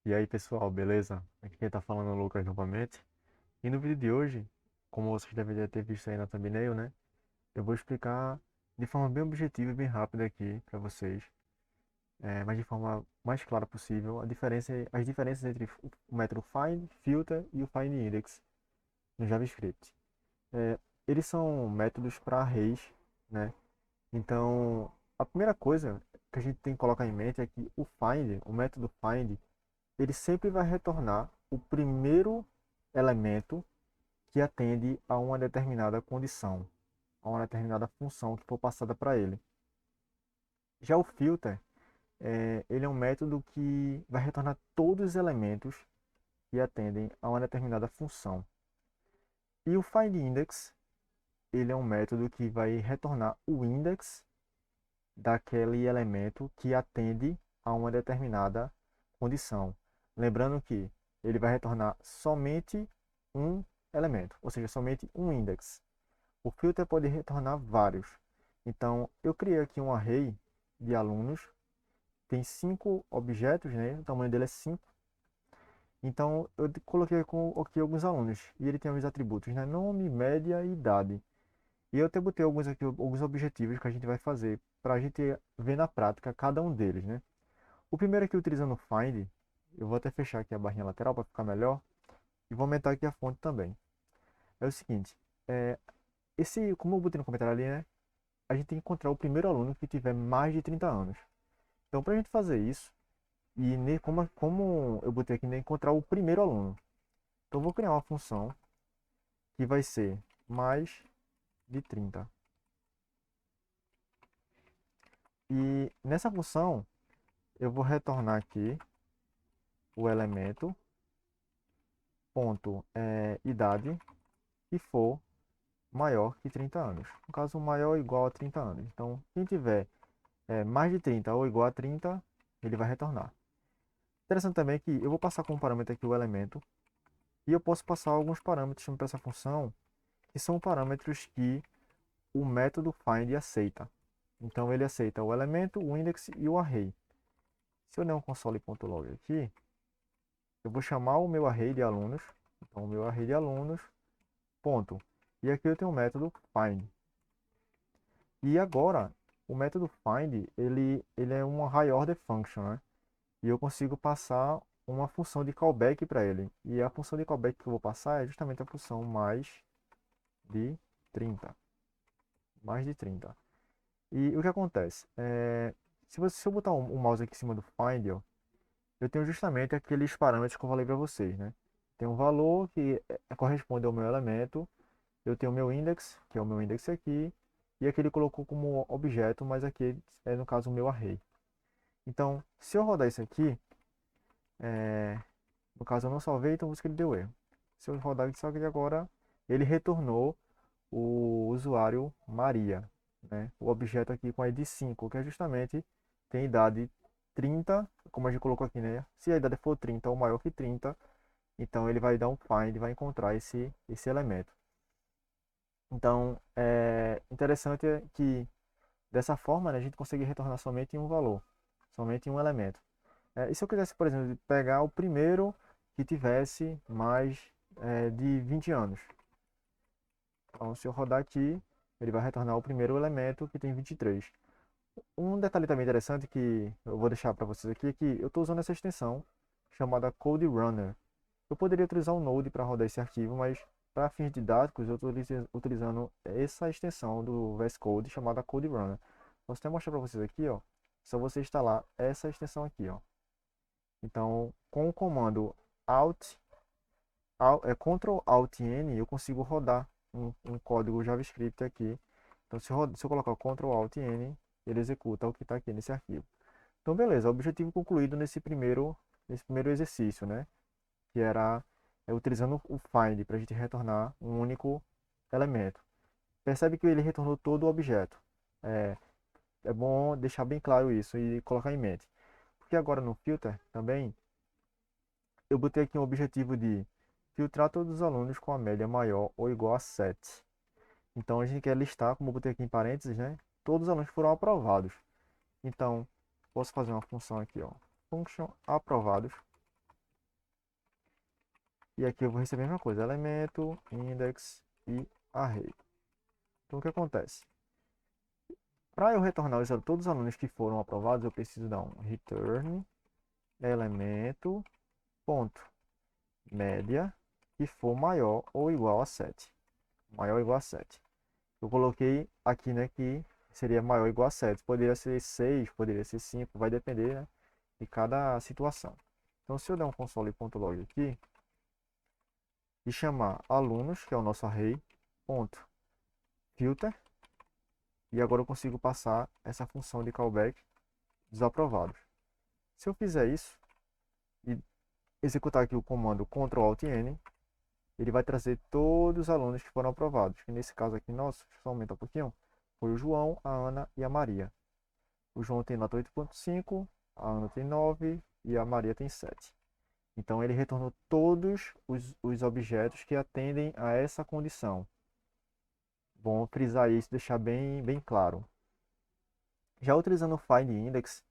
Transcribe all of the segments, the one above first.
E aí, pessoal, beleza? Aqui quem tá falando é o Lucas novamente. E no vídeo de hoje, como vocês devem já ter visto aí na thumbnail, né? Eu vou explicar de forma bem objetiva e bem rápida aqui para vocês, mas de forma mais clara possível, as diferenças entre o método find, filter e o find index no JavaScript. É, eles são métodos para arrays, né? Então, a primeira coisa que a gente tem que colocar em mente é que o método find, ele sempre vai retornar o primeiro elemento que atende a uma determinada condição, a uma determinada função que for passada para ele. Já o filter, ele é um método que vai retornar todos os elementos que atendem a uma determinada função. E o findIndex, ele é um método que vai retornar o index daquele elemento que atende a uma determinada condição. Lembrando que ele vai retornar somente um elemento, ou seja, somente um index. O filter pode retornar vários. Então, eu criei aqui um array de alunos, tem 5 objetos, né? O tamanho dele é 5. Então, eu coloquei aqui alguns alunos, e ele tem os atributos, né? Nome, média e idade. E eu até botei alguns aqui, alguns objetivos que a gente vai fazer para a gente ver na prática cada um deles, né? O primeiro aqui utilizando o find, eu vou até fechar aqui a barrinha lateral para ficar melhor e vou aumentar aqui a fonte também. É o seguinte, é, como eu botei no comentário ali, né? A gente tem que encontrar o primeiro aluno que tiver mais de 30 anos. Então, para a gente fazer isso, como eu botei aqui, né, encontrar o primeiro aluno. Então, eu vou criar uma função que vai ser mais de 30. E nessa função, eu vou retornar aqui o elemento ponto idade que for maior que 30 anos. No caso, maior ou igual a 30 anos. Então, quem tiver mais de 30 ou igual a 30, ele vai retornar. Interessante também que eu vou passar como parâmetro aqui o elemento e eu posso passar alguns parâmetros para essa função que são parâmetros que o método find aceita. Então, ele aceita o elemento, o index e o array. Se eu der um console.log aqui, eu vou chamar o meu array de alunos. Então, o meu array de alunos, ponto. E aqui eu tenho o método find. E agora, o método find, ele é uma high order function, né? E eu consigo passar uma função de callback para ele. E a função de callback que eu vou passar é justamente a função mais de 30. Mais de 30. E o que acontece? Se eu botar o mouse aqui em cima do find, ó, eu tenho justamente aqueles parâmetros que eu falei para vocês, né? Tem um valor que corresponde ao meu elemento. Eu tenho o meu index, que é o meu index aqui, e aqui ele colocou como objeto, mas aqui é no caso o meu array. Então, se eu rodar isso aqui, é, no caso eu não salvei, então por isso que ele deu erro. Se eu rodar isso aqui agora, ele retornou o usuário Maria, né? O objeto aqui com a ID 5, que é justamente tem idade 30, como a gente colocou aqui, né? Se a idade for 30 ou maior que 30, então ele vai dar um find, vai encontrar esse elemento. Então, é interessante que dessa forma, né, a gente consegue retornar somente um valor, somente um elemento. E se eu quisesse, por exemplo, pegar o primeiro que tivesse mais de 20 anos? Então, se eu rodar aqui, ele vai retornar o primeiro elemento que tem 23. Um detalhe também interessante que eu vou deixar para vocês aqui é que eu estou usando essa extensão chamada Code Runner. Eu poderia utilizar o Node para rodar esse arquivo, mas para fins didáticos eu estou utilizando essa extensão do VS Code chamada Code Runner. Posso até mostrar para vocês aqui, ó. Só você instalar essa extensão aqui, ó. Então, com o comando Ctrl Alt N, eu consigo rodar um código JavaScript aqui. Então, se eu colocar o Ctrl Alt N, ele executa o que está aqui nesse arquivo. Então, beleza, objetivo concluído nesse primeiro exercício, né? Que era utilizando o find para a gente retornar um único elemento. Percebe que ele retornou todo o objeto. É, é bom deixar bem claro isso e colocar em mente. Porque agora no filter também, eu botei aqui um objetivo de filtrar todos os alunos com a média maior ou igual a 7. Então a gente quer listar, como eu botei aqui em parênteses, né? Todos os alunos que foram aprovados. Então, posso fazer uma função aqui, ó. Function aprovados. E aqui eu vou receber a mesma coisa, elemento, index e array. Então o que acontece? Para eu retornar todos os alunos que foram aprovados, eu preciso dar um return elemento ponto média que for maior ou igual a 7. Maior ou igual a 7. Eu coloquei aqui, né, que seria maior ou igual a 7. Poderia ser 6, poderia ser 5, vai depender, né, de cada situação. Então, se eu der um console.log aqui e chamar alunos, que é o nosso array, ponto filter, e agora eu consigo passar essa função de callback dos aprovados. Se eu fizer isso e executar aqui o comando Ctrl Alt N, ele vai trazer todos os alunos que foram aprovados. Que nesse caso aqui nosso, deixa eu só aumentar um pouquinho, foi o João, a Ana e a Maria. O João tem nota 8.5, a Ana tem 9 e a Maria tem 7. Então ele retornou todos os objetos que atendem a essa condição. Bom frisar isso, deixar bem claro. Já utilizando o find index,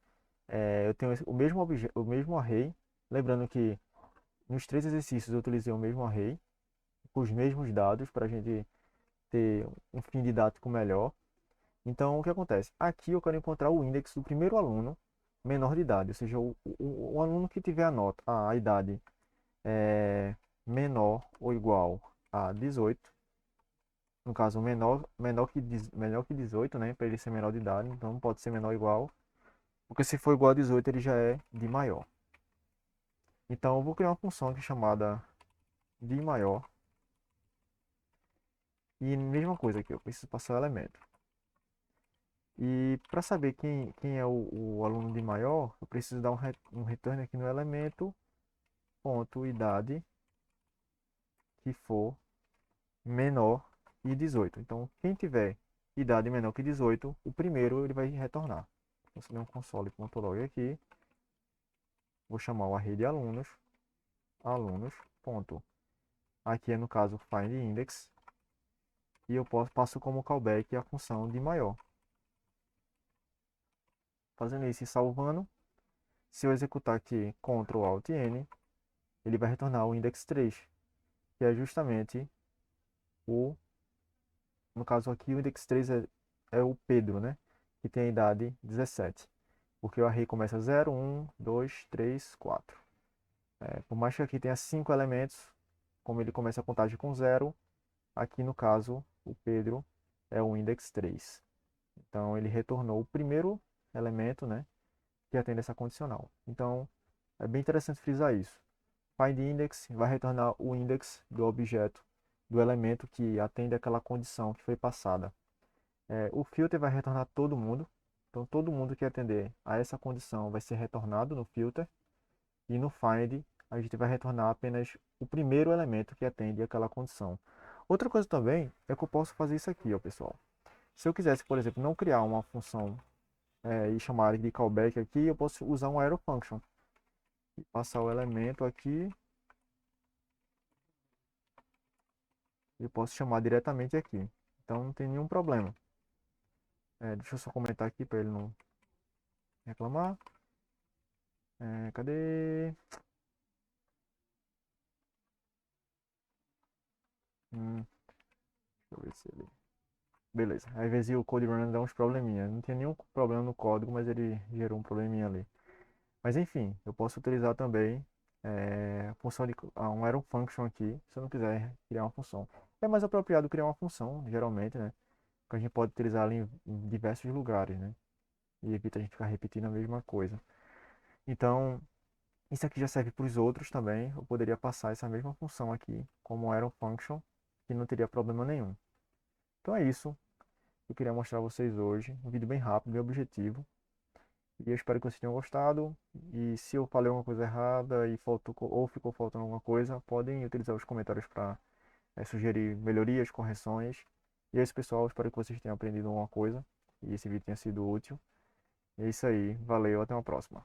eu tenho o mesmo array. Lembrando que nos 3 exercícios eu utilizei o mesmo array, com os mesmos dados, para a gente ter um fim didático melhor. Então, o que acontece? Aqui eu quero encontrar o índice do primeiro aluno menor de idade, ou seja, o aluno que tiver a idade menor ou igual a 18, no caso menor que 18, né, para ele ser menor de idade, então não pode ser menor ou igual, porque se for igual a 18 ele já é de maior. Então eu vou criar uma função aqui chamada de maior, e mesma coisa aqui, eu preciso passar o elemento. E para saber quem é o aluno de maior, eu preciso dar um return aqui no elemento ponto idade que for menor que 18. Então, quem tiver idade menor que 18, o primeiro ele vai retornar. Então, se der um console.log aqui, vou chamar o array de alunos, ponto. Aqui é no caso find index, e eu passo como callback a função de maior. Fazendo isso e salvando, se eu executar aqui Ctrl Alt N, ele vai retornar o index 3, que é justamente no caso aqui o index 3 é o Pedro, né? Que tem a idade 17. Porque o array começa 0, 1, 2, 3, 4. Por mais que aqui tenha 5 elementos, como ele começa a contagem com 0, aqui no caso o Pedro é o index 3. Então ele retornou o primeiro elemento, né? Que atende essa condicional. Então é bem interessante frisar isso. Find index vai retornar o index do objeto, do elemento que atende aquela condição que foi passada. O filter vai retornar todo mundo. Então, todo mundo que atender a essa condição vai ser retornado no filter. E no find, a gente vai retornar apenas o primeiro elemento que atende aquela condição. Outra coisa também é que eu posso fazer isso aqui, ó, pessoal. Se eu quisesse, por exemplo, não criar uma função e chamar de callback aqui, eu posso usar um arrow function. E passar o elemento aqui. E posso chamar diretamente aqui. Então, não tem nenhum problema. Deixa eu só comentar aqui para ele não reclamar. Cadê? Deixa eu ver se ele. Beleza. Às vezes o Code Runner dá uns probleminha. Não tem nenhum problema no código, mas ele gerou um probleminha ali. Mas enfim, eu posso utilizar também a função de um arrow function aqui, se eu não quiser criar uma função. É mais apropriado criar uma função, geralmente, né? Porque a gente pode utilizar ela em diversos lugares, né? E evita a gente ficar repetindo a mesma coisa. Então, isso aqui já serve para os outros também. Eu poderia passar essa mesma função aqui como arrow function, que não teria problema nenhum. Então é isso que eu queria mostrar a vocês hoje. Um vídeo bem rápido, bem objetivo. E eu espero que vocês tenham gostado. E se eu falei alguma coisa errada e faltou, ou ficou faltando alguma coisa, podem utilizar os comentários para sugerir melhorias, correções. E é isso, pessoal. Espero que vocês tenham aprendido alguma coisa e esse vídeo tenha sido útil. E é isso aí. Valeu, até uma próxima.